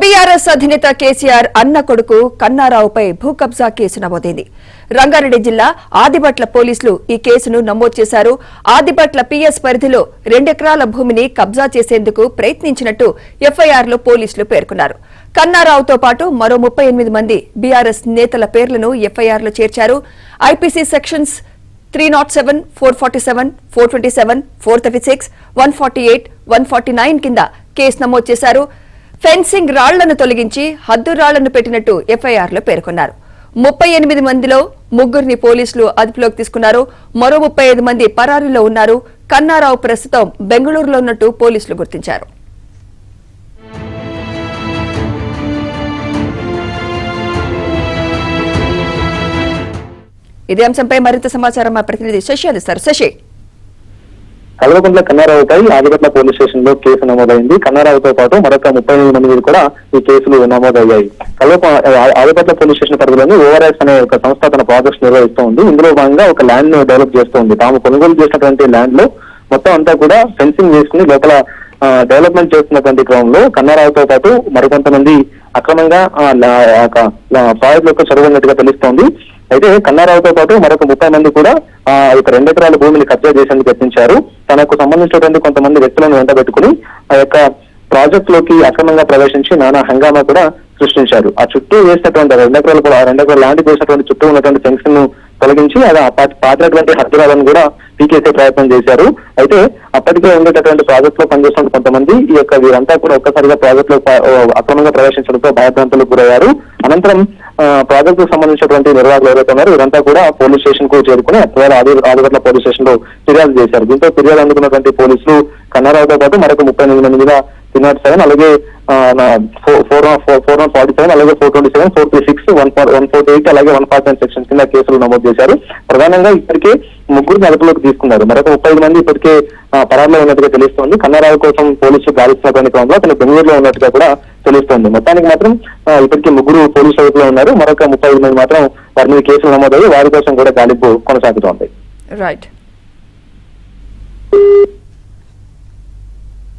BRS అధినేత కేసీఆర్ అన్న కొడుకు కన్నారావుపై భూ కబ్జా కేసు నమోదైంది. రంగారెడ్డి జిల్లా ఆదిబట్ల పోలీసులు ఈ కేసును నమోదు చేశారు. ఆదిబట్ల పీఎస్ పరిధిలో 2 ఎకరాల భూమిని కబ్జా చేసేందుకు ప్రయత్నించినట్టు ఎఫ్ఐఆర్లో పోలీసులు పేర్కొన్నారు. కన్నారావుతో పాటు మరో 38 మంది బీఆర్ఎస్ నేతల పేర్లను ఎఫ్ఐఆర్లో చేర్చారు. ఐపీసీ సెక్షన్స్ 307, 447, 427, 436, 148, 149 కింద కేసు నమోదు చేశారు. ఫెన్సింగ్ రాళ్లను తొలగించి హద్దు రాళ్లను పెట్టినట్టు ఎఫ్ఐఆర్లో పేర్కొన్నారు. 38 మందిలో 3 పోలీసులు అదుపులోకి తీసుకున్నారు. మరో 35 మంది పరారీలో ఉన్నారు. కన్నారావు ప్రస్తుతం బెంగళూరులో ఉన్నట్టు పోలీసులు గుర్తించారు. ఇదే అంశంపై మరింత సమాచారం మా ప్రతినిధి శశి అందిస్తారు. శశి, కల్వకుంట్ల కన్నారావుపై ఆదిబట్ల పోలీస్ స్టేషన్ లో కేసు నమోదైంది. కన్నారావుతో పాటు మరొక 38 మంది కూడా ఈ కేసులు నమోదయ్యాయి. ఆదిబట్ల పోలీస్ స్టేషన్ పరిధిలోని ఓఆర్ఎస్ అనే ఒక సంస్థ తన ప్రాజెక్ట్స్ నిర్వహిస్తూ ఉంది. ఇందులో భాగంగా ఒక ల్యాండ్ ను డెవలప్ చేస్తోంది. తాము కొనుగోలు చేసినటువంటి ల్యాండ్ లో మొత్తం అంతా కూడా ఫెన్సింగ్ వేసుకుని లోపల డెవలప్మెంట్ చేస్తున్నటువంటి క్రమంలో కన్నారావుతో పాటు మరికొంతమంది అక్రమంగా ప్రాజెక్ట్ యొక్క చదువున్నట్టుగా తెలుస్తోంది. అయితే కన్నారావుతో పాటు మరొక 30 మంది కూడా ఒక 2 ఎకరాల భూమిని కబ్జా చేసేందుకు యత్నించారు. తనకు సంబంధించినటువంటి కొంతమంది వ్యక్తులను వెంటబెట్టుకుని ఆ యొక్క ప్రాజెక్ట్ లోకి అక్రమంగా ప్రవేశించి నానా హంగామా కూడా సృష్టించారు. ఆ చుట్టూ వేసినటువంటి 2 ఎకరాల ల్యాండ్ వేసినటువంటి చుట్టూ ఉన్నటువంటి ఫెన్సింగ్ ను తొలగించి అది పాతినటువంటి హద్దురాలను కూడా పీకేసే ప్రయత్నం చేశారు. అయితే అప్పటికే ఉండేటటువంటి ప్రాజెక్ట్ లో పనిచేస్తున్న కొంతమంది వీరంతా కూడా ఒక్కసారిగా ప్రాజెక్ట్ లో అక్రమంగా ప్రవేశించడంతో భయభ్రాంతులకు గురయ్యారు. అనంతరం ప్రాజెక్ట్ కు సంబంధించినటువంటి నిర్వాహకులు ఎవరైతే ఉన్నారో వీరంతా కూడా పోలీస్ స్టేషన్ కు చేరుకుని ఆదిబట్ల పోలీస్ స్టేషన్ లో ఫిర్యాదు చేశారు. దీంతో ఫిర్యాదు అందుకున్నటువంటి పోలీసులు కన్నారావుతో పాటు మరొక 38 మంది మీద 307, అలాగే 447, అలాగే 427, 436, 148, అలాగే 149 సెక్షన్స్ కింద కేసులు నమోదు చేశారు. ప్రధానంగా ఇప్పటికే 3 అదుపులోకి తీసుకున్నారు. మరొక 35 మంది ఇప్పటికే పరారులో ఉన్నట్టుగా తెలుస్తోంది. కన్నారావు కోసం పోలీసులు గాలిస్తున్నటువంటి క్రమంలో అతను బెంగళూరులో ఉన్నట్టుగా కూడా తెలుస్తోంది. మొత్తానికి మాత్రం ఇప్పటికే 3 పోలీసు అదుపులో ఉన్నారు. మరొక 35 మంది మాత్రం వారి మీద కేసులు నమోదయ్యి వారి కోసం కూడా గాలింపు కొనసాగుతోంది. రైట్.